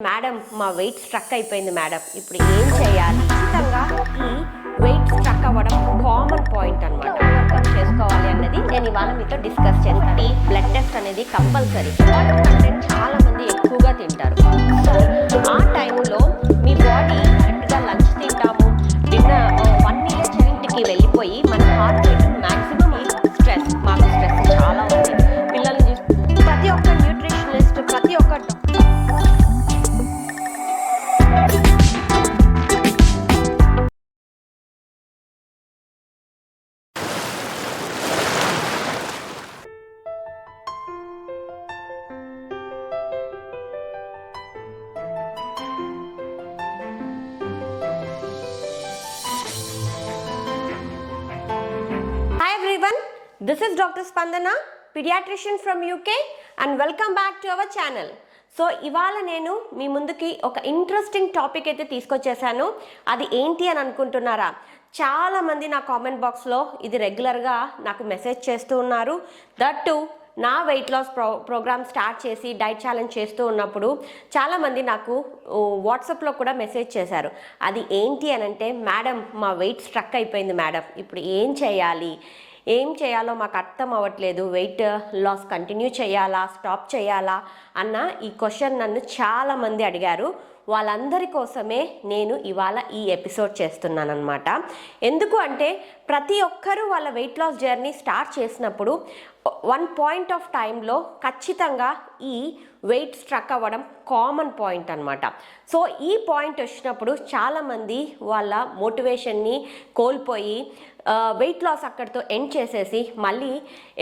Madam, మా wait struck అయిపోయింది madam, ఇప్పుడు ఏం చేయాలి? ఖచ్చితంగా ఈ వెయిట్ స్ట్రక్ అవ్వడం కామన్ పాయింట్ అనమాట. ఓవర్కమ్ చేసుకోవాలి అన్నది నేను ఇవాళ మీతో డిస్కస్ చేస్తాను. బ్లడ్ టెస్ట్ అనేది కంపల్సరీ. వాటర్ కంటెంట్ చాలా మంది ఎక్కువగా తింటారు. సో ఆ టైంలో మీ బాడీ కరెక్ట్గా లంచ్ తింటాము, డిన్నర్ 1 మీల్ ఇంటికి వెళ్ళిపోయి మన హార్ట్ రేట్ మ్యాక్సిమం స్ట్రెస్, మాకు స్ట్రెస్ చాలా ఉంది. పిల్లల్ని ప్రతి ఒక్క న్యూట్రిషనిస్ట్, ప్రతి ఒక్క This is Dr. Spandana, pediatrician from UK, and welcome back to our channel. So ఇవాళ నేను మీ ముందుకి ఒక ఇంట్రెస్టింగ్ టాపిక్ అయితే తీసుకొచ్చేసాను. అది ఏంటి అని అనుకుంటున్నారా? చాలామంది నా కామెంట్ బాక్స్లో ఇది రెగ్యులర్గా నాకు మెసేజ్ చేస్తూ ఉన్నారు. దట్ టు నా వెయిట్ లాస్ ప్రోగ్రామ్ స్టార్ట్ చేసి డైట్ ఛాలెంజ్ చేస్తూ ఉన్నప్పుడు చాలామంది నాకు వాట్సాప్లో కూడా మెసేజ్ చేశారు. అది ఏంటి అని అంటే, మేడం మా వెయిట్ స్ట్రక్ అయిపోయింది మేడం, ఇప్పుడు ఏం చేయాలో మాకు అర్థం అవ్వట్లేదు, వెయిట్ లాస్ కంటిన్యూ చేయాలా, స్టాప్ చేయాలా అన్న ఈ క్వశ్చన్ నన్ను చాలామంది అడిగారు. వాళ్ళందరి కోసమే నేను ఇవాళ ఈ ఎపిసోడ్ చేస్తున్నాను అనమాట. ఎందుకు అంటే ప్రతి ఒక్కరూ వాళ్ళ వెయిట్ లాస్ జర్నీ స్టార్ట్ చేసినప్పుడు 1 పాయింట్ ఆఫ్ టైంలో ఖచ్చితంగా ఈ వెయిట్ స్ట్రక్ అవ్వడం కామన్ పాయింట్ అనమాట. సో ఈ పాయింట్ వచ్చినప్పుడు చాలామంది వాళ్ళ మోటివేషన్ని కోల్పోయి వెయిట్ లాస్ అక్కడితో ఎండ్ చేసేసి మళ్ళీ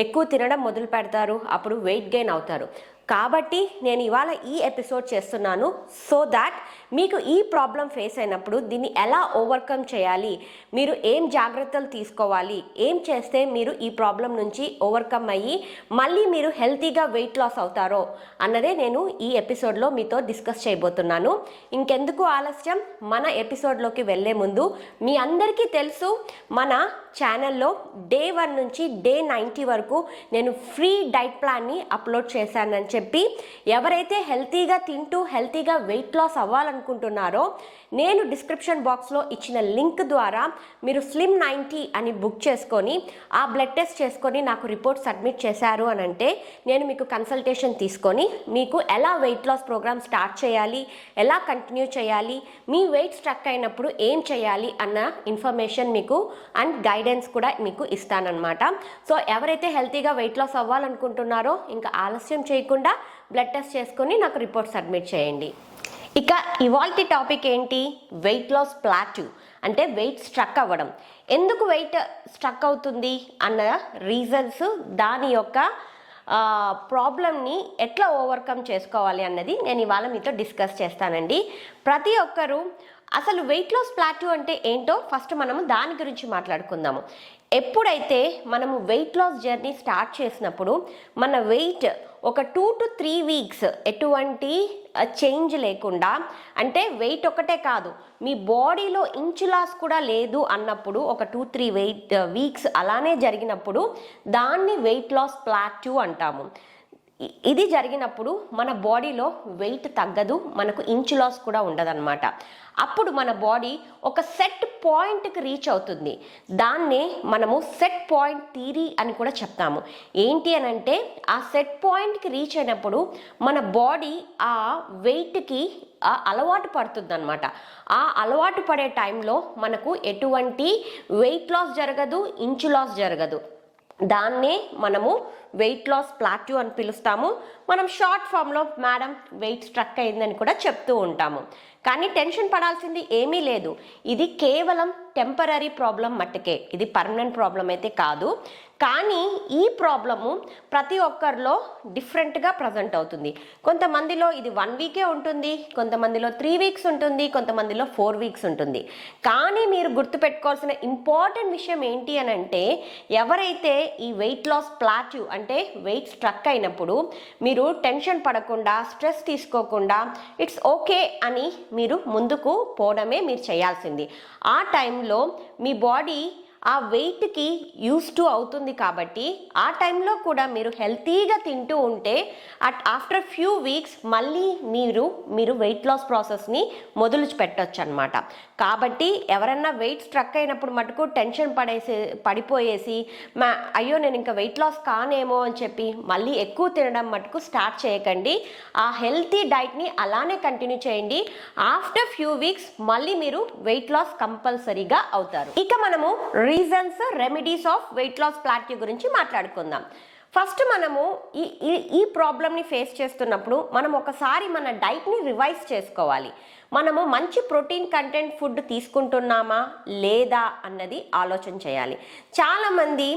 ఎక్కువ తినడం మొదలు పెడతారు, అప్పుడు వెయిట్ గెయిన్ అవుతారు. కాబట్టి నేను ఇవాళ ఈ ఎపిసోడ్ చేస్తున్నాను సో దాట్ మీకు ఈ ప్రాబ్లం ఫేస్ అయినప్పుడు దీన్ని ఎలా ఓవర్కమ్ చేయాలి, మీరు ఏం జాగ్రత్తలు తీసుకోవాలి, ఏం చేస్తే మీరు ఈ ప్రాబ్లం నుంచి ఓవర్కమ్ అయ్యి మళ్ళీ మీరు హెల్తీగా వెయిట్ లాస్ అవుతారో అన్నదే నేను ఈ ఎపిసోడ్లో మీతో డిస్కస్ చేయబోతున్నాను. ఇంకెందుకు ఆలస్యం, మన ఎపిసోడ్లోకి వెళ్ళే ముందు మీ అందరికీ తెలుసు మన ఛానల్లో డే 1 నుంచి డే 90 వరకు నేను ఫ్రీ డైట్ ప్లాన్ని అప్లోడ్ చేశానని చెప్పి ఎవరైతే హెల్తీగా తింటూ హెల్తీగా వెయిట్ లాస్ అవ్వాలనుకుంటున్నారో నేను డిస్క్రిప్షన్ బాక్స్లో ఇచ్చిన లింక్ ద్వారా మీరు స్లిమ్ 90 అని బుక్ చేసుకొని ఆ బ్లడ్ టెస్ట్ చేసుకొని నాకు రిపోర్ట్ సబ్మిట్ చేశారు అని అంటే నేను మీకు కన్సల్టేషన్ తీసుకొని మీకు ఎలా వెయిట్ లాస్ ప్రోగ్రామ్ స్టార్ట్ చేయాలి, ఎలా కంటిన్యూ చేయాలి, మీ వెయిట్ స్ట్రక్ అయినప్పుడు ఏం చేయాలి అన్న ఇన్ఫర్మేషన్ మీకు అండ్ గైడెన్స్ కూడా మీకు ఇస్తానన్నమాట. సో ఎవరైతే హెల్తీగా వెయిట్ లాస్ అవ్వాలనుకుంటున్నారో ఇంకా ఆలస్యం చేయకుండా బ్లడ్ టెస్ట్ చేసుకొని నాకు రిపోర్ట్ సబ్మిట్ చేయండి. ఇక ఇవాల్టి టాపిక్ ఏంటి? వెయిట్ లాస్ ప్లాట్యూ అంటే వెయిట్ స్ట్రక్ అవ్వడం. ఎందుకు వెయిట్ స్ట్రక్ అవుతుంది అన్న రీజన్స్, దాని యొక్క ప్రాబ్లమ్ని ఎట్లా ఓవర్కమ్ చేసుకోవాలి అన్నది నేను ఇవాళ మీతో డిస్కస్ చేస్తానండి. ప్రతి ఒక్కరూ అసలు వెయిట్ లాస్ ప్లాట్యూ అంటే ఏంటో ఫస్ట్ మనము దాని గురించి మాట్లాడుకుందాము. ఎప్పుడైతే మనము వెయిట్ లాస్ జర్నీ స్టార్ట్ చేసినప్పుడు మన వెయిట్ ఒక 2 to 3 వీక్స్ ఎటువంటి చేంజ్ లేకుండా, అంటే వెయిట్ ఒకటే కాదు మీ బాడీలో ఇంచు లాస్ కూడా లేదు అన్నప్పుడు ఒక 2-3 వీక్స్ అలానే జరిగినప్పుడు దాన్ని వెయిట్ లాస్ ప్లాట్యూ అంటాము. ఇది జరిగినప్పుడు మన బాడీలో వెయిట్ తగ్గదు, మనకు ఇంచు లాస్ కూడా ఉండదన్నమాట. అప్పుడు మన బాడీ ఒక సెట్ పాయింట్కి రీచ్ అవుతుంది. దాన్నే మనము సెట్ పాయింట్ థియరీ అని కూడా చెప్తాము. ఏంటి అని అంటే ఆ సెట్ పాయింట్కి రీచ్ అయినప్పుడు మన బాడీ ఆ వెయిట్కి అలవాటు పడుతుంది అనమాట. ఆ అలవాటు పడే టైంలో మనకు ఎటువంటి వెయిట్ లాస్ జరగదు, ఇంచు లాస్ జరగదు. దాన్నే మనము వెయిట్ లాస్ ప్లాట్యూ అని పిలుస్తాము. మనం షార్ట్ ఫామ్లో మేడం వెయిట్ స్ట్రక్ అయిందని కూడా చెప్తూ ఉంటాము. కానీ టెన్షన్ పడాల్సింది ఏమీ లేదు. ఇది కేవలం టెంపరీ ప్రాబ్లం మట్టుకే, ఇది పర్మనెంట్ ప్రాబ్లం అయితే కాదు. కానీ ఈ ప్రాబ్లము ప్రతి ఒక్కరిలో డిఫరెంట్గా ప్రజెంట్ అవుతుంది. కొంతమందిలో ఇది 1 వీకే ఉంటుంది, కొంతమందిలో 3 వీక్స్ ఉంటుంది, కొంతమందిలో 4 వీక్స్ ఉంటుంది. కానీ మీరు గుర్తుపెట్టుకోవాల్సిన ఇంపార్టెంట్ విషయం ఏంటి అని అంటే, ఎవరైతే ఈ వెయిట్ లాస్ ప్లాట్యూ అంటే వెయిట్ స్ట్రక్ అయినప్పుడు మీరు టెన్షన్ పడకుండా, స్ట్రెస్ తీసుకోకుండా ఇట్స్ ఓకే అని మీరు ముందుకు పోవడమే మీరు చేయాల్సింది. ఆ టైంలో మీ బాడీ ఆ వెయిట్కి యూస్ టు అవుతుంది. కాబట్టి ఆ టైంలో కూడా మీరు హెల్తీగా తింటూ ఉంటే ఆఫ్టర్ ఫ్యూ వీక్స్ మళ్ళీ మీరు వెయిట్ లాస్ ప్రాసెస్ని మొదలు పెట్టొచ్చు అనమాట. కాబట్టి ఎవరన్నా వెయిట్ స్ట్రక్ అయినప్పుడు మటుకు టెన్షన్ పడిపోయేసి అయ్యో నేను ఇంకా వెయిట్ లాస్ కానేమో అని చెప్పి మళ్ళీ ఎక్కువ తినడం మటుకు స్టార్ట్ చేయకండి. ఆ హెల్తీ డైట్ని అలానే కంటిన్యూ చేయండి. ఆఫ్టర్ ఫ్యూ వీక్స్ మళ్ళీ మీరు వెయిట్ లాస్ కంపల్సరీగా అవుతారు. ఇక మనము reasons, remedies of weight loss plateau గురించి మాట్లాడుకుందాం. ఫస్ట్ మనము ఈ ప్రాబ్లమ్ని ఫేస్ చేస్తున్నప్పుడు మనం ఒకసారి మన డైట్ని రివైజ్ చేసుకోవాలి. మనము మంచి ప్రోటీన్ కంటెంట్ ఫుడ్ తీసుకుంటున్నామా లేదా అన్నది ఆలోచన చేయాలి. చాలామంది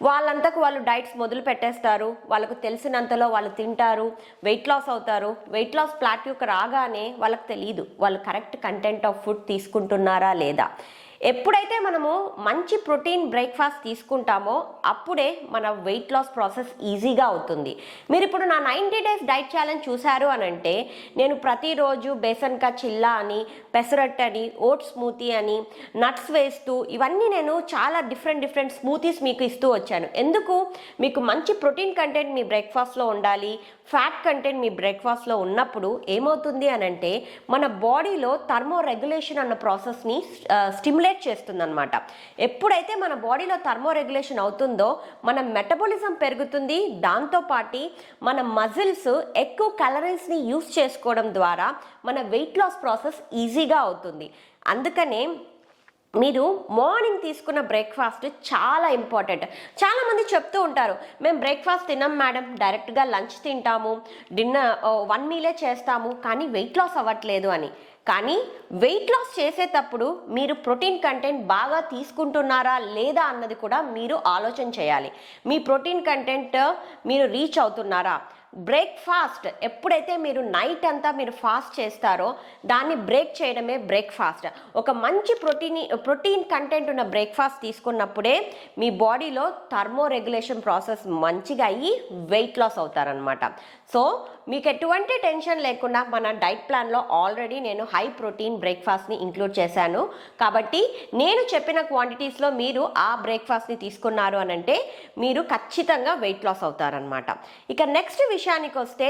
వాళ్ళంతకు వాళ్ళు డైట్స్ మొదలు పెట్టేస్తారు, వాళ్ళకు తెలిసినంతలో వాళ్ళు తింటారు, వెయిట్ లాస్ అవుతారు. వెయిట్ లాస్ ప్లాట్యూకి రాగానే వాళ్ళకి తెలియదు వాళ్ళు కరెక్ట్ కంటెంట్ ఆఫ్ ఫుడ్ తీసుకుంటున్నారా లేదా. ఎప్పుడైతే మనము మంచి ప్రోటీన్ బ్రేక్ఫాస్ట్ తీసుకుంటామో అప్పుడే మన వెయిట్ లాస్ ప్రాసెస్ ఈజీగా అవుతుంది. మీరు ఇప్పుడు నా 90 days డైట్ ఛాలెంజ్ చూశారు అని అంటే నేను ప్రతిరోజు బేసన్ కా చిల్లా అని, పెసరట్ అని, ఓట్స్ స్మూతీ అని, నట్స్ వేస్తూ ఇవన్నీ నేను చాలా డిఫరెంట్ స్మూతీస్ మీకు ఇస్తూ వచ్చాను. ఎందుకు? మీకు మంచి ప్రోటీన్ కంటెంట్ మీ బ్రేక్ఫాస్ట్లో ఉండాలి, ఫ్యాట్ కంటెంట్ మీ బ్రేక్ఫాస్ట్లో ఉన్నప్పుడు ఏమవుతుంది అని అంటే మన బాడీలో థర్మో రెగ్యులేషన్ అన్న ప్రాసెస్ని స్టిమ్యులేట్ చేస్తుంది అనమాట. ఎప్పుడైతే మన బాడీలో థర్మో రెగ్యులేషన్ అవుతుందో మన మెటబాలిజం పెరుగుతుంది. దాంతోపాటు మన మజిల్స్ ఎక్కువ క్యాలరీస్ని యూస్ చేసుకోవడం ద్వారా మన వెయిట్ లాస్ ప్రాసెస్ ఈజీగా అవుతుంది. అందుకనే మీరు మార్నింగ్ తీసుకున్న బ్రేక్ఫాస్ట్ చాలా ఇంపార్టెంట్. చాలామంది చెప్తూ ఉంటారు మేము బ్రేక్ఫాస్ట్ తిన్నాం మేడం, డైరెక్ట్గా లంచ్ తింటాము, డిన్నర్ 1 మీలే చేస్తాము, కానీ వెయిట్ లాస్ అవ్వట్లేదు అని. కానీ వెయిట్ లాస్ చేసేటప్పుడు మీరు ప్రోటీన్ కంటెంట్ బాగా తీసుకుంటున్నారా లేదా అన్నది కూడా మీరు ఆలోచన చేయాలి. మీ ప్రోటీన్ కంటెంట్ మీరు రీచ్ అవుతున్నారా? బ్రేక్ఫాస్ట్ ఎప్పుడైతే మీరు నైట్ అంతా మీరు ఫాస్ట్ చేస్తారో దాన్ని బ్రేక్ చేయడమే బ్రేక్ఫాస్ట్. ఒక మంచి ప్రోటీన్ కంటెంట్ ఉన్న బ్రేక్ఫాస్ట్ తీసుకున్నప్పుడే మీ బాడీలో థర్మో రెగ్యులేషన్ ప్రాసెస్ మంచిగా అయ్యి వెయిట్ లాస్ అవుతారనమాట. సో మీకు ఎటువంటి టెన్షన్ లేకుండా మన డైట్ ప్లాన్లో ఆల్రెడీ నేను హై ప్రోటీన్ బ్రేక్ఫాస్ట్ని ఇంక్లూడ్ చేశాను. కాబట్టి నేను చెప్పిన క్వాంటిటీస్లో మీరు ఆ బ్రేక్ఫాస్ట్ని తీసుకున్నారు అని అంటే మీరు ఖచ్చితంగా వెయిట్ లాస్ అవుతారనమాట. ఇక నెక్స్ట్ విషయానికి వస్తే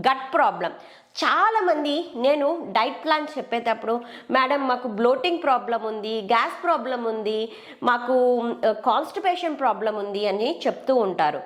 గట్ ప్రాబ్లం. చాలామంది నేను డైట్ ప్లాన్ చెప్పేటప్పుడు మేడం మాకు బ్లోటింగ్ ప్రాబ్లం ఉంది, గ్యాస్ ప్రాబ్లం ఉంది, మాకు కాన్స్టిపేషన్ ప్రాబ్లం ఉంది అని చెప్తూ ఉంటారు.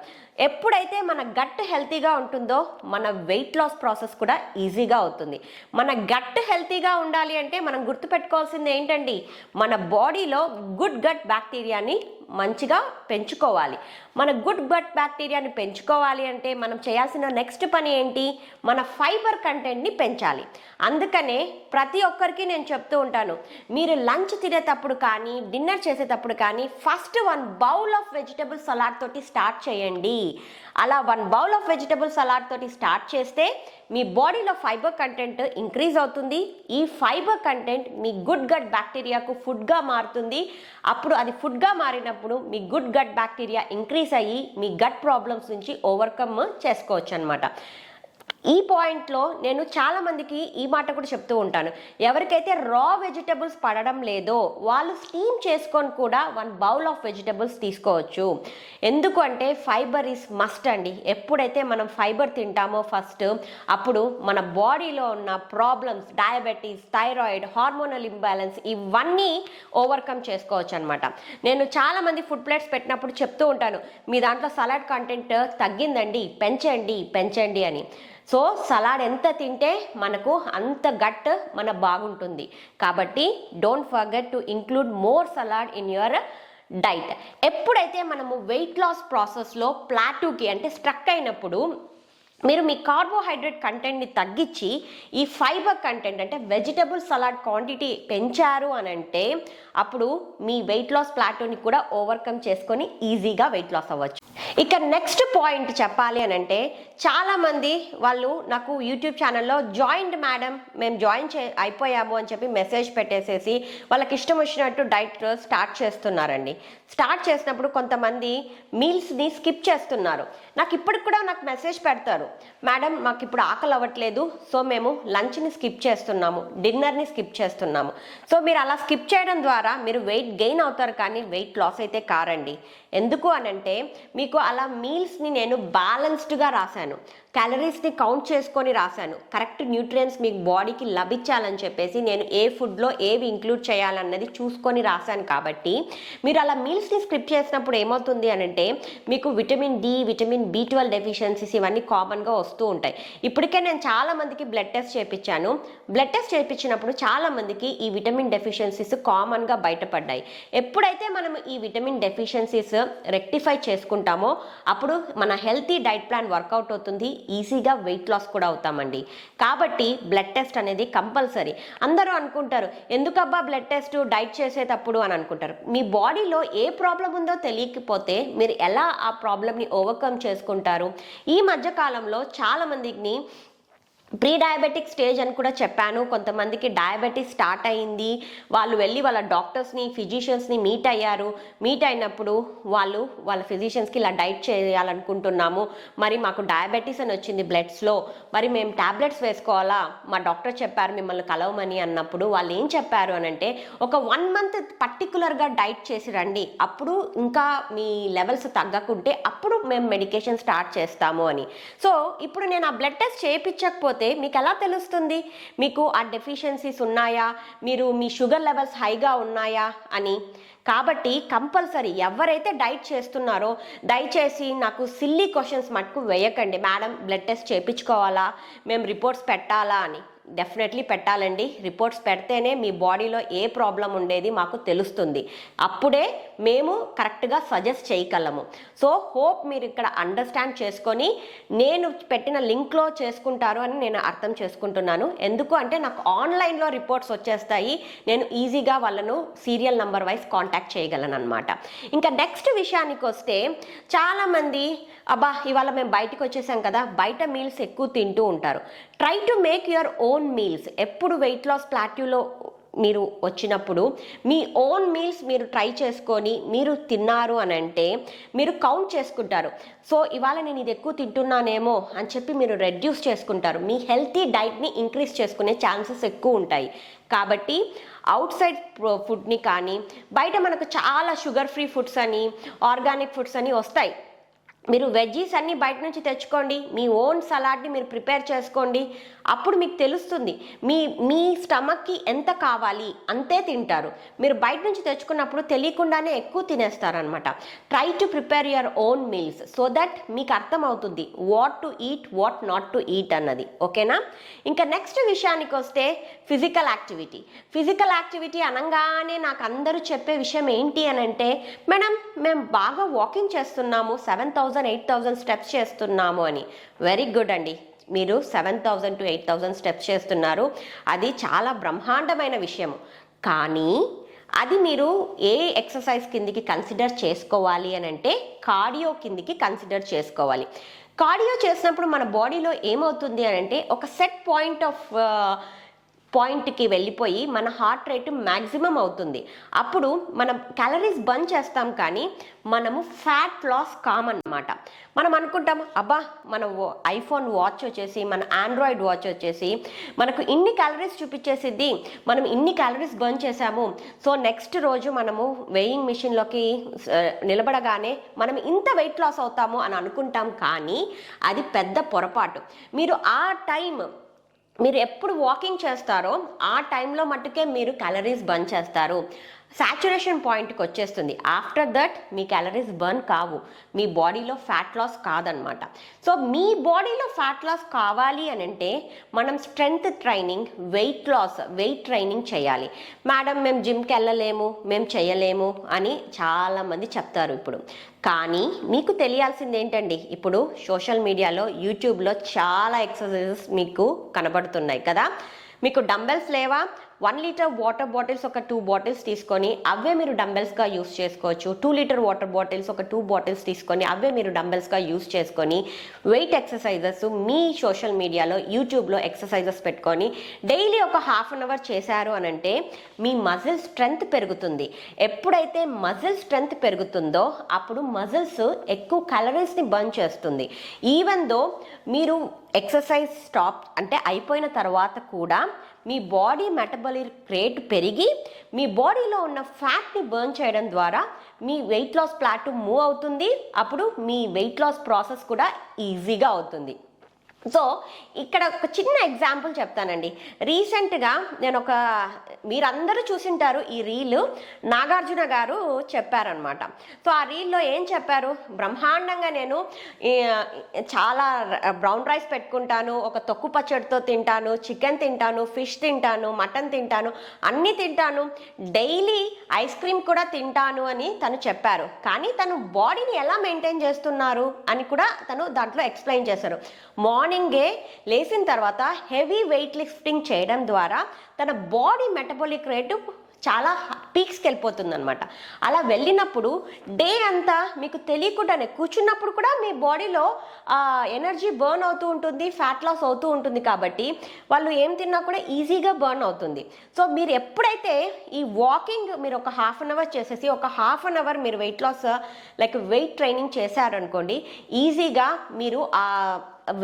ఎప్పుడైతే మన గట్ హెల్తీగా ఉంటుందో మన వెయిట్ లాస్ ప్రాసెస్ కూడా ఈజీగా అవుతుంది. మన గట్ హెల్తీగా ఉండాలి అంటే మనం గుర్తుపెట్టుకోవాల్సింది ఏంటండి, మన బాడీలో గుడ్ గట్ బ్యాక్టీరియాని మంచిగా పెంచుకోవాలి. మన గుడ్ గట్ బ్యాక్టీరియాని పెంచుకోవాలి అంటే మనం చేయాల్సిన నెక్స్ట్ పని ఏంటి, మన ఫైబర్ కంటెంట్ని పెంచాలి. అందుకనే ప్రతి ఒక్కరికి నేను చెప్తూ ఉంటాను, మీరు లంచ్ తినేటప్పుడు కానీ డిన్నర్ చేసేటప్పుడు కానీ first 1 bowl of vegetable salad తోటి స్టార్ట్ చేయండి. అలా 1 బౌల్ ఆఫ్ వెజిటబుల్ సలాడ్ తోటి స్టార్ట్ చేస్తే మీ బాడీలో ఫైబర్ కంటెంట్ ఇంక్రీజ్ అవుతుంది. ఈ ఫైబర్ కంటెంట్ మీ గుడ్ గట్ బ్యాక్టీరియాకు ఫుడ్గా మారుతుంది. అప్పుడు అది ఫుడ్గా మారినప్పుడు మీ గుడ్ గట్ బ్యాక్టీరియా ఇంక్రీజ్ అయ్యి మీ గట్ ప్రాబ్లమ్స్ నుంచి ఓవర్కమ్ చేసుకోవచ్చు అనమాట. ఈ పాయింట్లో నేను చాలామందికి ఈ మాట కూడా చెప్తూ ఉంటాను, ఎవరికైతే రా వెజిటబుల్స్ పడడం లేదో వాళ్ళు స్టీమ్ చేసుకొని కూడా 1 బౌల్ ఆఫ్ వెజిటబుల్స్ తీసుకోవచ్చు. ఎందుకు అంటే ఫైబర్ ఈజ్ మస్ట్ అండి. ఎప్పుడైతే మనం ఫైబర్ తింటామో ఫస్ట్ అప్పుడు మన బాడీలో ఉన్న problems, diabetes, thyroid, hormonal imbalance ఇవన్నీ ఓవర్కమ్ చేసుకోవచ్చు అనమాట. నేను చాలామంది ఫుడ్ ప్లేట్స్ పెట్టినప్పుడు చెప్తూ ఉంటాను, మీ దాంట్లో సలాడ్ కంటెంట్ తగ్గిందండి, పెంచండి అని. సో సలాడ్ ఎంత తింటే మనకు అంత గట్ మన బాగుంటుంది. కాబట్టి don't forget to include more salad in your diet. ఎప్పుడైతే మనము వెయిట్ లాస్ ప్రాసెస్లో ప్లాటూకి అంటే స్ట్రక్ అయినప్పుడు మీరు మీ కార్బోహైడ్రేట్ కంటెంట్ని తగ్గించి ఈ ఫైబర్ కంటెంట్ అంటే వెజిటబుల్ సలాడ్ క్వాంటిటీ పెంచారు అని అంటే అప్పుడు మీ వెయిట్ లాస్ ప్లాటోని కూడా ఓవర్కమ్ చేసుకొని ఈజీగా వెయిట్ లాస్ అవ్వచ్చు. ఇక నెక్స్ట్ పాయింట్ చెప్పాలి అని అంటే, చాలామంది వాళ్ళు నాకు యూట్యూబ్ ఛానల్లో జాయిన్డ్ మేడం, మేము అయిపోయాము అని చెప్పి మెసేజ్ పెట్టేసేసి వాళ్ళకి ఇష్టం వచ్చినట్టు డైట్ స్టార్ట్ చేస్తున్నారండి. స్టార్ట్ చేసినప్పుడు కొంతమంది మీల్స్ని స్కిప్ చేస్తున్నారు. నాకు మెసేజ్ పెడతారు, మేడం మాకు ఇప్పుడు ఆకలి అవ్వట్లేదు, సో మేము లంచ్ని స్కిప్ చేస్తున్నాము, డిన్నర్ని స్కిప్ చేస్తున్నాము. సో మీరు అలా స్కిప్ చేయడం ద్వారా మీరు వెయిట్ గెయిన్ అవుతారు కానీ వెయిట్ లాస్ అయితే కారండి. ఎందుకు అనంటే, మీకు అలా మీల్స్ని నేను బ్యాలెన్స్డ్గా రాశాను, క్యాలరీస్ని కౌంట్ చేసుకొని రాశాను, కరెక్ట్ న్యూట్రియంట్స్ మీకు బాడీకి లభించాలని చెప్పేసి నేను ఏ ఫుడ్లో ఏవి ఇంక్లూడ్ చేయాలన్నది చూసుకొని రాశాను. కాబట్టి మీరు అలా మీల్స్ని స్కిప్ చేసినప్పుడు ఏమవుతుంది అనంటే, మీకు vitamin D, vitamin B12 deficiencies ఇవన్నీ కామన్గా వస్తూ ఉంటాయి. ఇప్పటికే నేను చాలా మందికి బ్లడ్ టెస్ట్ చేయించాను. బ్లడ్ టెస్ట్ చేయించినప్పుడు చాలా మందికి ఈ విటమిన్ డెఫిషియన్సీస్ కామన్గా బయటపడ్డాయి. ఎప్పుడైతే మనం ఈ విటమిన్ డెఫిషియన్సీస్ రెక్టిఫై చేసుకుంటామో అప్పుడు మన హెల్తీ డైట్ ప్లాన్ వర్కౌట్ అవుతుంది, ఈజీగా వెయిట్ లాస్ కూడా అవుతామండి. కాబట్టి బ్లడ్ టెస్ట్ అనేది కంపల్సరీ. అందరూ అనుకుంటారు, ఎందుకబ్బా బ్లడ్ టెస్ట్ డైట్ చేసేటప్పుడు అని అనుకుంటారు. మీ బాడీలో ఏ ప్రాబ్లం ఉందో తెలియకపోతే మీరు ఎలా ఆ ప్రాబ్లమ్ని ఓవర్కమ్ చేసుకుంటారు? ఈ మధ్య కాలంలో చాలా మందిని ప్రీ డయాబెటిక్ స్టేజ్ అని కూడా చెప్పాను. కొంతమందికి డయాబెటీస్ స్టార్ట్ అయింది, వాళ్ళు వెళ్ళి వాళ్ళ డాక్టర్స్ని, ఫిజిషియన్స్ని మీట్ అయ్యారు. మీట్ అయినప్పుడు వాళ్ళ ఫిజిషియన్స్కి ఇలా డైట్ చేయాలనుకుంటున్నాము, మరి మాకు డయాబెటీస్ అని వచ్చింది బ్లడ్స్లో, మరి మేము ట్యాబ్లెట్స్ వేసుకోవాలా, మా డాక్టర్ చెప్పారు మిమ్మల్ని కలవమని అన్నప్పుడు వాళ్ళు ఏం చెప్పారు అని అంటే, ఒక 1 month పర్టికులర్గా డైట్ చేసి రండి, అప్పుడు ఇంకా మీ లెవెల్స్ తగ్గకుంటే అప్పుడు మేము మెడికేషన్ స్టార్ట్ చేస్తాము అని. సో ఇప్పుడు నేను ఆ బ్లడ్ టెస్ట్ చేయించకపోతే మీకు ఎలా తెలుస్తుంది మీకు ఆ డెఫిషియన్సీస్ ఉన్నాయా, మీరు మీ షుగర్ లెవెల్స్ హైగా ఉన్నాయా అని? కాబట్టి కంపల్సరీ ఎవరైతే డైట్ చేస్తున్నారో దయచేసి నాకు సిల్లీ క్వశ్చన్స్ మటుకు వేయకండి, మేడం బ్లడ్ టెస్ట్ చేయించుకోవాలా, మేము రిపోర్ట్స్ పెట్టాలా అని. డెఫినెట్లీ పెట్టాలండి. రిపోర్ట్స్ పెడితేనే మీ బాడీలో ఏ ప్రాబ్లం ఉండేది మాకు తెలుస్తుంది, అప్పుడే మేము కరెక్ట్గా సజెస్ట్ చేయగలము. సో హోప్ మీరు ఇక్కడ అండర్స్టాండ్ చేసుకొని నేను పెట్టిన లింక్లో చేసుకుంటారు అని నేను అర్థం చేసుకుంటున్నాను. ఎందుకు అంటే నాకు ఆన్లైన్లో రిపోర్ట్స్ వచ్చేస్తాయి, నేను ఈజీగా వాళ్ళను సీరియల్ నంబర్ వైజ్ కాంటాక్ట్ చేయగలను అనమాట. ఇంకా నెక్స్ట్ విషయానికి వస్తే, చాలామంది అబ్బా ఇవాళ మేము బయటకు వచ్చేసాం కదా, బయట మీల్స్ ఎక్కువ తింటూ ఉంటారు. Try to make your own meals. ఎప్పుడు వెయిట్ లాస్ ప్లాట్యూలో మీరు వచ్చినప్పుడు మీ ఓన్ మీల్స్ మీరు ట్రై చేసుకొని మీరు తిన్నారు అని అంటే మీరు కౌంట్ చేసుకుంటారు. సో ఇవాళ నేను ఇది ఎక్కువ తింటున్నానేమో అని చెప్పి మీరు రెడ్యూస్ చేసుకుంటారు. మీ హెల్తీ డైట్ని ఇంక్రీజ్ చేసుకునే ఛాన్సెస్ ఎక్కువ ఉంటాయి. కాబట్టి అవుట్ సైడ్ ఫుడ్ని కానీ, బయట మనకు చాలా షుగర్ ఫ్రీ ఫుడ్స్ అని, ఆర్గానిక్ ఫుడ్స్ అని వస్తాయి. మీరు వెజ్జీస్ అన్నీ బయట నుంచి తెచ్చుకోండి, మీ ఓన్ సలాడ్ని మీరు ప్రిపేర్ చేసుకోండి, అప్పుడు మీకు తెలుస్తుంది మీ స్టమక్కి ఎంత కావాలి అంతే తింటారు. మీరు బయట నుంచి తెచ్చుకున్నప్పుడు తెలియకుండానే ఎక్కువ తినేస్తారనమాట. Try to prepare your own meals so that మీకు అర్థమవుతుంది what to eat, what not to eat అన్నది. ఓకేనా? ఇంకా నెక్స్ట్ విషయానికి వస్తే ఫిజికల్ యాక్టివిటీ. ఫిజికల్ యాక్టివిటీ అనగానే నాకు అందరూ చెప్పే విషయం ఏంటి అని అంటే, మేడం మేము బాగా వాకింగ్ చేస్తున్నాము, 7,000-8,000 స్టెప్స్ చేస్తున్నాము అని. వెరీ గుడ్ అండి, మీరు 7,000 to 8,000 స్టెప్స్ చేస్తున్నారు, అది చాలా బ్రహ్మాండమైన విషయము. కానీ అది మీరు ఏ ఎక్సర్సైజ్ కిందికి కన్సిడర్ చేసుకోవాలి అని అంటే, కార్డియో కిందికి కన్సిడర్ చేసుకోవాలి. కార్డియో చేసినప్పుడు మన బాడీలో ఏమవుతుంది అని అంటే, ఒక సెట్ పాయింట్కి వెళ్ళిపోయి మన హార్ట్ రేటు మ్యాక్సిమం అవుతుంది. అప్పుడు మనం క్యాలరీస్ బర్న్ చేస్తాం కానీ మనము ఫ్యాట్ లాస్ కామన్నమాట. మనం అనుకుంటాం అబ్బా మన ఐఫోన్ వాచ్ వచ్చేసి, మన ఆండ్రాయిడ్ వాచ్ వచ్చేసి మనకు ఇన్ని క్యాలరీస్ చూపించేసిద్ది, మనం ఇన్ని క్యాలరీస్ బర్న్ చేసాము, సో నెక్స్ట్ రోజు మనము వెయింగ్ మిషన్లోకి నిలబడగానే మనం ఇంత వెయిట్ లాస్ అవుతాము అని అనుకుంటాం. కానీ అది పెద్ద పొరపాటు. మీరు ఎప్పుడు వాకింగ్ చేస్తారో ఆ టైంలో మట్టుకే మీరు క్యాలరీస్ బర్న్ చేస్తారు. సాచురేషన్ పాయింట్కి వచ్చేస్తుంది. After that me calories burn కావు, మీ బాడీలో ఫ్యాట్ లాస్ కాదనమాట. సో మీ బాడీలో ఫ్యాట్ లాస్ కావాలి అని అంటే మనం స్ట్రెంగ్త్ ట్రైనింగ్, వెయిట్ ట్రైనింగ్ చేయాలి. మేడం మేము జిమ్కి వెళ్ళలేము, మేము చేయలేము అని చాలామంది చెప్తారు ఇప్పుడు. కానీ మీకు తెలియాల్సింది ఏంటండి, ఇప్పుడు సోషల్ మీడియాలో, యూట్యూబ్లో చాలా ఎక్సర్సైజెస్ మీకు కనబడుతున్నాయి కదా. మీకు డంబెల్స్ లేవా, 1 లీటర్ వాటర్ బాటిల్స్ ఒక 2 బాటిల్స్ తీసుకొని అవే మీరు డంబెల్స్గా యూస్ చేసుకోవచ్చు. 2 లీటర్ వాటర్ బాటిల్స్ ఒక 2 బాటిల్స్ తీసుకొని అవే మీరు డంబెల్స్గా యూస్ చేసుకొని వెయిట్ ఎక్సర్సైజెస్ మీ సోషల్ మీడియాలో యూట్యూబ్లో ఎక్సర్సైజెస్ పెట్టుకొని డైలీ ఒక హాఫ్ అన్ అవర్ చేశారు అని అంటే మీ మజిల్ స్ట్రెంగ్త్ పెరుగుతుంది. ఎప్పుడైతే మజిల్ స్ట్రెంగ్త్ పెరుగుతుందో అప్పుడు మజిల్స్ ఎక్కువ క్యాలరీస్ని బర్న్ చేస్తుంది. ఈవెన్ దో మీరు ఎక్సర్సైజ్ స్టాప్ అంటే అయిపోయిన తర్వాత కూడా మీ బాడీ మెటబాలిక్ రేట్ పెరిగి మీ బాడీలో ఉన్న ఫ్యాట్ని బర్న్ చేయడం ద్వారా మీ వెయిట్ లాస్ ప్లాట్ మూవ్ అవుతుంది. అప్పుడు మీ వెయిట్ లాస్ ప్రాసెస్ కూడా ఈజీగా అవుతుంది. సో ఇక్కడ ఒక చిన్న ఎగ్జాంపుల్ చెప్తానండి. రీసెంట్గా నేను మీరందరూ చూసింటారు ఈ రీల్, నాగార్జున గారు చెప్పారనమాట. సో ఆ రీల్లో ఏం చెప్పారు, బ్రహ్మాండంగా నేను చాలా బ్రౌన్ రైస్ పెట్టుకుంటాను, ఒక తొక్కు పచ్చడితో తింటాను, చికెన్ తింటాను, ఫిష్ తింటాను, మటన్ తింటాను, అన్నీ తింటాను, డైలీ ఐస్ క్రీమ్ కూడా తింటాను అని తను చెప్పారు. కానీ తను బాడీని ఎలా మెయింటైన్ చేస్తున్నారు అని కూడా తను దాంట్లో ఎక్స్ప్లెయిన్ చేశారు. మార్నింగే లేచిన తర్వాత హెవీ వెయిట్ లిఫ్టింగ్ చేయడం ద్వారా తన బాడీ మెటబాలిక్ రేటు చాలా పీక్స్కి వెళ్ళిపోతుంది అనమాట. అలా వెళ్ళినప్పుడు డే అంతా మీకు తెలియకుండానే కూర్చున్నప్పుడు కూడా మీ బాడీలో ఎనర్జీ బర్న్ అవుతూ ఉంటుంది, ఫ్యాట్ లాస్ అవుతూ ఉంటుంది. కాబట్టి వాళ్ళు ఏం తిన్నా కూడా ఈజీగా బర్న్ అవుతుంది. సో మీరు ఎప్పుడైతే ఈ వాకింగ్ మీరు ఒక హాఫ్ అన్ అవర్ చేసేసి ఒక హాఫ్ అన్ అవర్ మీరు weight loss like weight training చేశారనుకోండి, ఈజీగా మీరు ఆ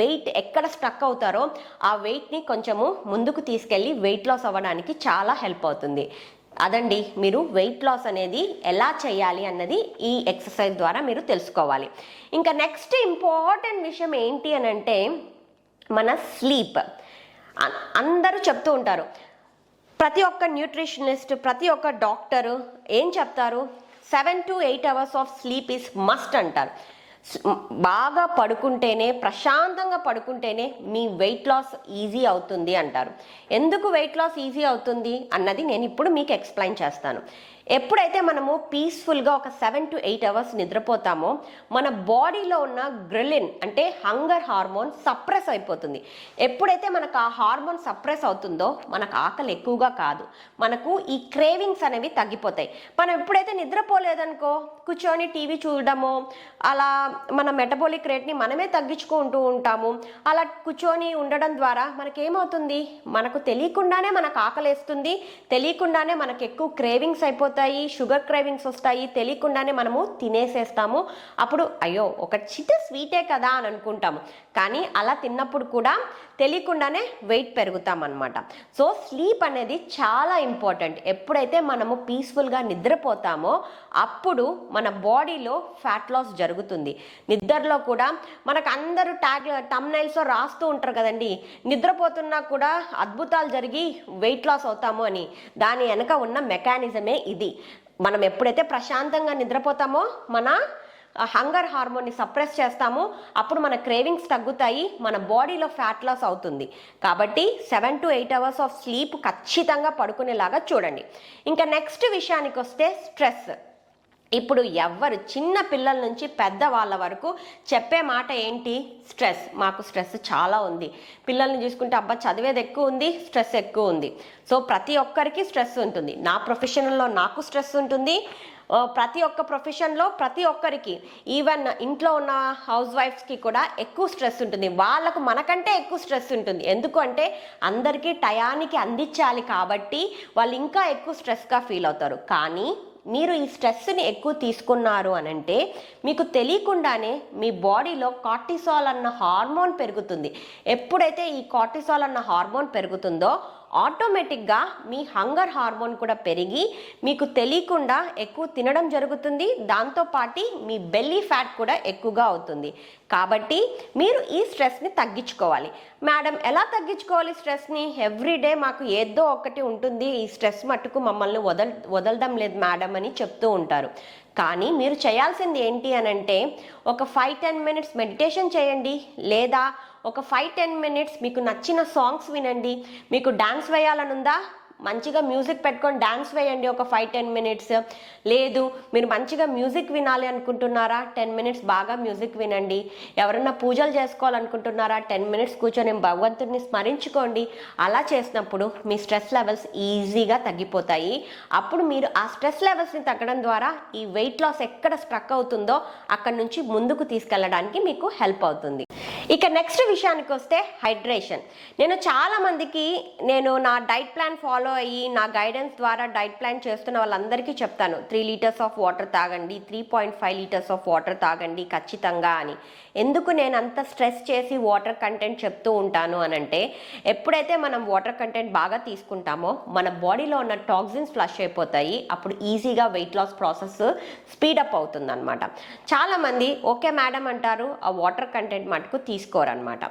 వెయిట్ ఎక్కడ స్టక్ అవుతారో ఆ వెయిట్ని కొంచెము ముందుకు తీసుకెళ్ళి వెయిట్ లాస్ అవ్వడానికి చాలా హెల్ప్ అవుతుంది. అదండి, మీరు వెయిట్ లాస్ అనేది ఎలా చేయాలి అన్నది ఈ ఎక్సర్సైజ్ ద్వారా మీరు తెలుసుకోవాలి. ఇంకా నెక్స్ట్ ఇంపార్టెంట్ విషయం ఏంటి అని అంటే మన స్లీప్. అందరూ చెప్తూ ఉంటారు, ప్రతి ఒక్క న్యూట్రిషనిస్ట్, ప్రతి ఒక్క డాక్టరు ఏం చెప్తారు, 7 to 8 hours of sleep is must అంటారు. బాగా పడుకుంటేనే, ప్రశాంతంగా పడుకుంటేనే మీ వెయిట్ లాస్ ఈజీ అవుతుంది అంటారు. ఎందుకు వెయిట్ లాస్ ఈజీ అవుతుంది అన్నది నేను ఇప్పుడు మీకు ఎక్స్ప్లెయిన్ చేస్తాను. ఎప్పుడైతే మనము పీస్ఫుల్గా ఒక 7 to 8 hours నిద్రపోతామో మన బాడీలో ఉన్న గ్రెలిన్ అంటే హంగర్ హార్మోన్ సప్రెస్ అయిపోతుంది. ఎప్పుడైతే మనకు ఆ హార్మోన్ సప్రెస్ అవుతుందో మనకు ఆకలి ఎక్కువగా కాదు, మనకు ఈ క్రేవింగ్స్ అనేవి తగ్గిపోతాయి. మనం ఎప్పుడైతే నిద్రపోలేదనుకో కూర్చొని టీవీ చూడడము, అలా మన మెటబాలిక్ రేట్ని మనమే తగ్గించుకుంటూ ఉంటాము. అలా కూర్చొని ఉండడం ద్వారా మనకేమవుతుంది, మనకు తెలియకుండానే మనకు ఆకలేస్తుంది, తెలియకుండానే మనకు ఎక్కువ క్రేవింగ్స్ అయిపోతాయి, షుగర్ క్రేవింగ్స్ వస్తాయి, తెలియకుండానే మనము తినేసేస్తాము. అప్పుడు అయ్యో ఒక చిన్న స్వీటే కదా అని అనుకుంటాము, కానీ అలా తిన్నప్పుడు కూడా తెలియకుండానే వెయిట్ పెరుగుతాం అన్నమాట. సో స్లీప్ అనేది చాలా ఇంపార్టెంట్. ఎప్పుడైతే మనము పీస్ఫుల్గా నిద్రపోతామో అప్పుడు మన బాడీలో ఫ్యాట్ లాస్ జరుగుతుంది. నిద్రలో కూడా మనకు అందరూ తమ్నైల్స్లో రాస్తూ ఉంటారు కదండి, నిద్రపోతున్నా కూడా అద్భుతాలు జరిగి వెయిట్ లాస్ అవుతాము అని. దాని వెనక ఉన్న మెకానిజమే ఇది. మనం ఎప్పుడైతే ప్రశాంతంగా నిద్రపోతామో మన హంగర్ హార్మోన్ని సప్రెస్ చేస్తాము, అప్పుడు మన క్రేవింగ్స్ తగ్గుతాయి, మన బాడీలో ఫ్యాట్ లాస్ అవుతుంది. కాబట్టి 7 to 8 hours ఆఫ్ స్లీప్ ఖచ్చితంగా పడుకునేలాగా చూడండి. ఇంకా నెక్స్ట్ విషయానికి వస్తే స్ట్రెస్. ఇప్పుడు ఎవ్వరు చిన్న పిల్లల నుంచి పెద్ద వాళ్ళ వరకు చెప్పే మాట ఏంటి, స్ట్రెస్. మాకు స్ట్రెస్ చాలా ఉంది. పిల్లల్ని చూసుకుంటే అబ్బా చదివేది ఎక్కువ ఉంది, స్ట్రెస్ ఎక్కువ ఉంది. సో ప్రతి ఒక్కరికి స్ట్రెస్ ఉంటుంది. నా ప్రొఫెషన్లో నాకు స్ట్రెస్ ఉంటుంది, ప్రతి ఒక్క ప్రొఫెషన్లో ప్రతి ఒక్కరికి, ఈవెన్ ఇంట్లో ఉన్న హౌస్ వైఫ్స్కి కూడా ఎక్కువ స్ట్రెస్ ఉంటుంది. వాళ్ళకు మనకంటే ఎక్కువ స్ట్రెస్ ఉంటుంది. ఎందుకు అంటే అందరికీ టయానికి అందించాలి కాబట్టి వాళ్ళు ఇంకా ఎక్కువ స్ట్రెస్గా ఫీల్ అవుతారు. కానీ మీరు ఈ స్ట్రెస్ని ఎక్కువ తీసుకున్నారు అని అంటే మీకు తెలియకుండానే మీ బాడీలో కార్టిసాల్ అన్న హార్మోన్ పెరుగుతుంది. ఎప్పుడైతే ఈ కార్టిసాల్ అన్న హార్మోన్ పెరుగుతుందో ఆటోమేటిక్గా మీ హంగర్ హార్మోన్ కూడా పెరిగి మీకు తెలియకుండా ఎక్కువ తినడం జరుగుతుంది. దాంతోపాటు మీ బెల్లీ ఫ్యాట్ కూడా ఎక్కువగా అవుతుంది. కాబట్టి మీరు ఈ స్ట్రెస్ని తగ్గించుకోవాలి. మేడం ఎలా తగ్గించుకోవాలి స్ట్రెస్ని? ఎవ్రీడే మాకు ఏదో ఒకటి ఉంటుంది, ఈ స్ట్రెస్ మట్టుకు మమ్మల్ని వదలడం లేదు మేడం అని చెప్తూ ఉంటారు. కానీ మీరు చేయాల్సింది ఏంటి అని అంటే ఒక 5-10 minutes మెడిటేషన్ చేయండి, లేదా ఒక 5-10 minutes మీకు నచ్చిన సాంగ్స్ వినండి. మీకు డాన్స్ వేయాలనుందా మంచిగా మ్యూజిక్ పెట్టుకొని డాన్స్ వేయండి ఒక 5-10 మినిట్స్. లేదు మీరు మంచిగా మ్యూజిక్ వినాలి అనుకుంటున్నారా, 10 మినిట్స్ బాగా మ్యూజిక్ వినండి. ఎవరన్నా పూజలు చేసుకోవాలనుకుంటున్నారా, 10 మినిట్స్ కూర్చొని భగవంతుడిని స్మరించుకోండి. అలా చేసినప్పుడు మీ స్ట్రెస్ లెవెల్స్ ఈజీగా తగ్గిపోతాయి. అప్పుడు మీరు ఆ స్ట్రెస్ లెవెల్స్ని తగ్గడం ద్వారా ఈ వెయిట్ లాస్ ఎక్కడ స్ట్రక్ అవుతుందో అక్కడ నుంచి ముందుకు తీసుకెళ్ళడానికి మీకు హెల్ప్ అవుతుంది. ఇక నెక్స్ట్ విషయానికి వస్తే హైడ్రేషన్. నేను చాలా మందికి నా డైట్ ప్లాన్ ఫాలో అయ్యి నా గైడెన్స్ ద్వారా డైట్ ప్లాన్ చేస్తున్న వాళ్ళందరికీ చెప్తాను, 3 లీటర్స్ ఆఫ్ వాటర్ తాగండి, 3.5 లీటర్స్ ఆఫ్ వాటర్ తాగండి ఖచ్చితంగా అని. ఎందుకు నేను అంత స్ట్రెస్ చేసి వాటర్ కంటెంట్ చెప్తూ ఉంటాను అనంటే, ఎప్పుడైతే మనం వాటర్ కంటెంట్ బాగా తీసుకుంటామో మన బాడీలో ఉన్న టాక్సిన్స్ ఫ్లష్ అయిపోతాయి. అప్పుడు ఈజీగా వెయిట్ లాస్ ప్రాసెస్ స్పీడప్ అవుతుంది అనమాట. చాలామంది ఓకే మేడం అంటారు, ఆ వాటర్ కంటెంట్ మటుకు తీసుకోరనమాట.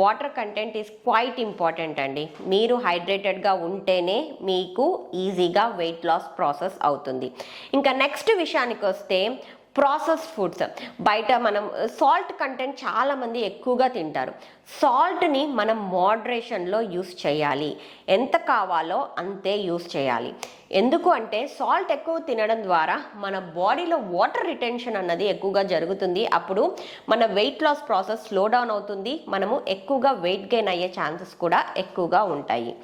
Water content is quite important అండి. మీరు హైడ్రేటెడ్గా ఉంటేనే మీకు ఈజీగా వెయిట్ లాస్ ప్రాసెస్ అవుతుంది. ఇంకా నెక్స్ట్ విషయానికి వస్తే ప్రాసెస్ ఫుడ్స్. బయట మనం సాల్ట్ కంటెంట్ చాలామంది ఎక్కువగా తింటారు. సాల్ట్ని మనం మోడరేషన్లో యూస్ చేయాలి. ఎంత కావాలో అంతే యూస్ చేయాలి. ఎందుకు అంటే సాల్ట్ ఎక్కువ తినడం ద్వారా మన బాడీలో వాటర్ రిటెన్షన్ అన్నది ఎక్కువగా జరుగుతుంది. అప్పుడు మన weight loss process slow down అవుతుంది. మనము ఎక్కువగా వెయిట్ గెయిన్ అయ్యే ఛాన్సెస్ కూడా ఎక్కువగా ఉంటాయి.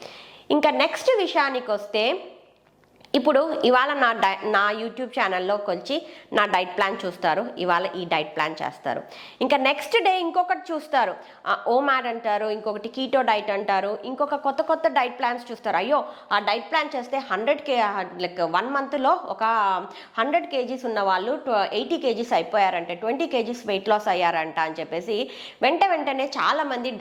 ఇంకా నెక్స్ట్ విషయానికి వస్తే, ఇప్పుడు ఇవాళ నా యూట్యూబ్ ఛానల్లోకి వచ్చి నా డైట్ ప్లాన్ చూస్తారు, ఇవాళ ఈ డైట్ ప్లాన్ చేస్తారు. ఇంకా నెక్స్ట్ డే ఇంకొకటి చూస్తారు, ఓమాడ్ అంటారు, ఇంకొకటి కీటో డైట్ అంటారు, ఇంకొక కొత్త డైట్ ప్లాన్స్ చూస్తారు. అయ్యో ఆ డైట్ ప్లాన్ చేస్తే 100 మంత్లో ఒక 100 kgs ఉన్న వాళ్ళు 80 kgs అయిపోయారంటే, 20 kgs వెయిట్ లాస్ అయ్యారంట అని చెప్పేసి వెంటనే చాలామంది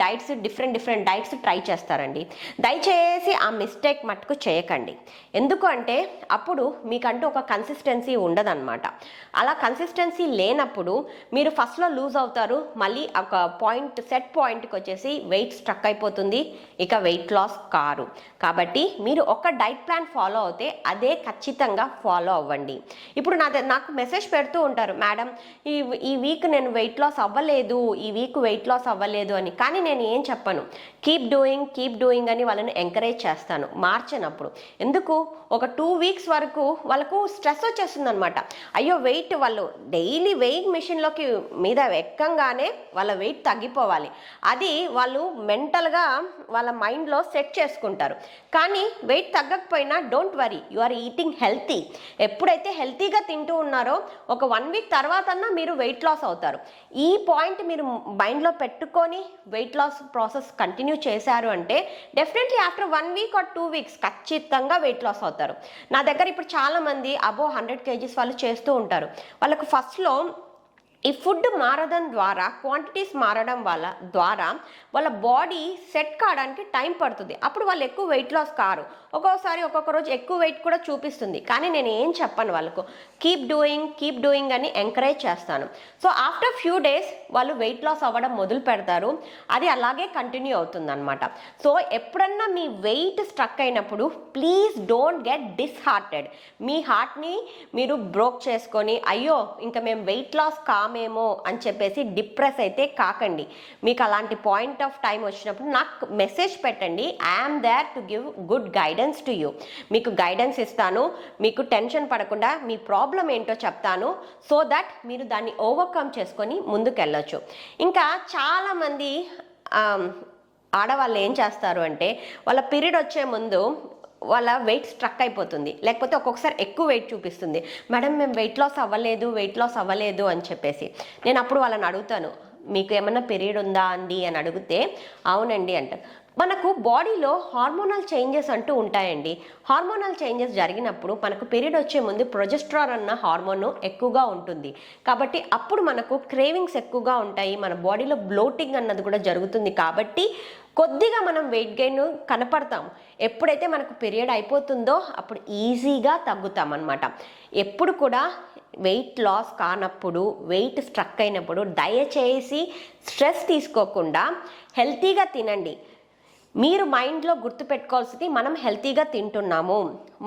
డిఫరెంట్ డైట్స్ ట్రై చేస్తారండి. దయచేసి ఆ మిస్టేక్ మట్టుకు చేయకండి. ఎందుకు అంటే అప్పుడు మీకంటూ ఒక కన్సిస్టెన్సీ ఉండదన్నమాట. అలా కన్సిస్టెన్సీ లేనప్పుడు మీరు ఫస్ట్లో లూజ్ అవుతారు, మళ్ళీ ఒక సెట్ పాయింట్కి వచ్చేసి వెయిట్ స్ట్రక్ అయిపోతుంది, ఇక వెయిట్ లాస్ కారు. కాబట్టి మీరు ఒక డైట్ ప్లాన్ ఫాలో అవుతే అదే ఖచ్చితంగా ఫాలో అవ్వండి. ఇప్పుడు నాకు మెసేజ్ పెడుతూ ఉంటారు, మేడం ఈ వీక్ నేను వెయిట్ లాస్ అవ్వలేదు, ఈ వీక్ వెయిట్ లాస్ అవ్వలేదు అని. కానీ నేను ఏం చెప్పను, కీప్ డూయింగ్ అని వాళ్ళని ఎంకరేజ్ చేస్తాను మార్చినప్పుడు. ఎందుకు, ఒక 2 వీక్స్ వరకు వాళ్ళకు స్ట్రెస్ వచ్చేస్తుంది అనమాట. అయ్యో వెయిట్, వాళ్ళు డైలీ వెయిట్ మిషన్లోకి మీద ఎక్కంగానే వాళ్ళ వెయిట్ తగ్గిపోవాలి, అది వాళ్ళు మెంటల్గా వాళ్ళ మైండ్లో సెట్ చేసుకుంటారు. కానీ వెయిట్ తగ్గకపోయినా don't worry, you are eating healthy. ఎప్పుడైతే హెల్తీగా తింటూ ఉన్నారో ఒక 1 వీక్ తర్వాత మీరు వెయిట్ లాస్ అవుతారు. ఈ పాయింట్ మీరు మైండ్లో పెట్టుకొని వెయిట్ లాస్ ప్రాసెస్ కంటిన్యూ చేశారు అంటే definitely after 1 week or 2 weeks ఖచ్చితంగా వెయిట్ లాస్ అవుతారు. నా దగ్గర ఇప్పుడు చాలామంది అబోవ్ 100 kgs వాళ్ళు చేస్తూ ఉంటారు. వాళ్ళకు ఫస్ట్లో ఈ ఫుడ్ మారడం ద్వారా, క్వాంటిటీస్ మారడం ద్వారా వాళ్ళ బాడీ సెట్ కావడానికి టైం పడుతుంది. అప్పుడు వాళ్ళు ఎక్కువ వెయిట్ లాస్ కారు. ఒక్కొక్క రోజు ఎక్కువ వెయిట్ కూడా చూపిస్తుంది. కానీ నేను ఏం చెప్పను వాళ్ళకు, కీప్ డూయింగ్ అని ఎంకరేజ్ చేస్తాను. సో ఆఫ్టర్ ఫ్యూ డేస్ వాళ్ళు వెయిట్ లాస్ అవ్వడం మొదలు పెడతారు. అది అలాగే కంటిన్యూ అవుతుంది అనమాట. సో ఎప్పుడన్నా మీ వెయిట్ స్ట్రక్ అయినప్పుడు ప్లీజ్ డోంట్ గెట్ డిస్హార్టెడ్. మీ హార్ట్ని మీరు బ్రోక్ చేసుకొని అయ్యో ఇంకా మేము వెయిట్ లాస్ కామేమో అని చెప్పేసి డిప్రెస్ అయితే కాకండి. మీకు అలాంటి పాయింట్ ఆఫ్ టైం వచ్చినప్పుడు నాకు మెసేజ్ పెట్టండి. I'm there to give good guidance to you. మీకు గైడెన్స్ ఇస్తాను, మీకు టెన్షన్ పడకుండా మీ ప్రాబ్లం ఏంటో చెప్తాను, సో దట్ మీరు దాన్ని ఓవర్కమ్ చేసుకొని ముందుకెళ్ళొచ్చు. ఇంకా చాలామంది ఆడవాళ్ళు ఏం చేస్తారు అంటే, వాళ్ళ పీరియడ్ వచ్చే ముందు వాళ్ళ వెయిట్ స్ట్రక్ అయిపోతుంది, లేకపోతే ఒక్కొక్కసారి ఎక్కువ వెయిట్ చూపిస్తుంది. మేడం మేము వెయిట్ లాస్ అవ్వలేదు అని చెప్పేసి నేను అప్పుడు వాళ్ళని అడుగుతాను, మీకు ఏమన్నా పీరియడ్ ఉందా అండి అని అడిగితే అవునండి అంటారు. మనకు బాడీలో హార్మోనల్ చేంజెస్ అంటూ ఉంటాయండి. హార్మోనల్ చేంజెస్ జరిగినప్పుడు మనకు పీరియడ్ వచ్చే ముందు ప్రొజెస్ట్రాన్ అన్న హార్మోన్ ఎక్కువగా ఉంటుంది. కాబట్టి అప్పుడు మనకు క్రేవింగ్స్ ఎక్కువగా ఉంటాయి, మన బాడీలో బ్లోటింగ్ అన్నది కూడా జరుగుతుంది. కాబట్టి కొద్దిగా మనం వెయిట్ గెయిన్ కనపడతాం. ఎప్పుడైతే మనకు పీరియడ్ అయిపోతుందో అప్పుడు ఈజీగా తగ్గుతాం అన్నమాట. ఎప్పుడు కూడా వెయిట్ లాస్ కానప్పుడు, వెయిట్ స్ట్రక్ అయినప్పుడు దయచేసి స్ట్రెస్ తీసుకోకుండా హెల్తీగా తినండి. మీరు మైండ్లో గుర్తుపెట్టుకోవాల్సింది మనం హెల్తీగా తింటున్నాము,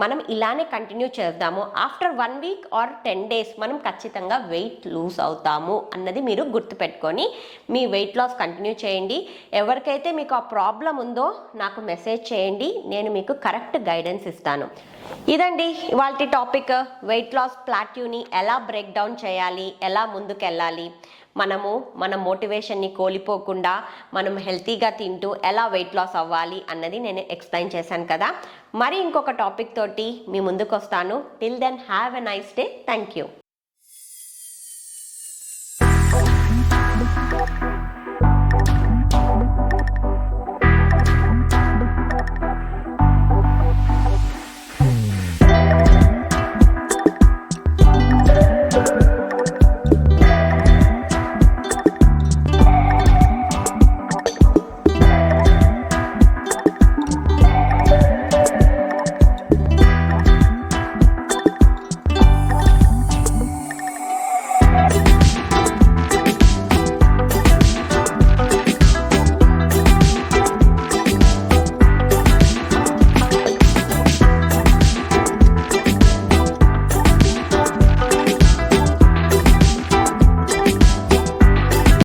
మనం ఇలానే కంటిన్యూ చేద్దాము, ఆఫ్టర్ 1 వీక్ ఆర్ 10 డేస్ మనం ఖచ్చితంగా వెయిట్ లూజ్ అవుతాము అన్నది మీరు గుర్తుపెట్టుకొని మీ వెయిట్ లాస్ కంటిన్యూ చేయండి. ఎవరికైతే మీకు ఆ ప్రాబ్లం ఉందో నాకు మెసేజ్ చేయండి, నేను మీకు కరెక్ట్ గైడెన్స్ ఇస్తాను. ఇదండి ఇవాల్టి టాపిక్. వెయిట్ లాస్ ప్లాట్యూని ఎలా బ్రేక్ డౌన్ చేయాలి, ఎలా ముందుకెళ్ళాలి, మనము మన మోటివేషన్ని కోల్పోకుండా మనం హెల్తీగా తింటూ ఎలా వెయిట్ లాస్ అవ్వాలి అన్నది నేను ఎక్స్ప్లెయిన్ చేశాను కదా. మరి ఇంకొక టాపిక్ తోటి మీ ముందుకు వస్తాను. Till then have a nice day. Thank you.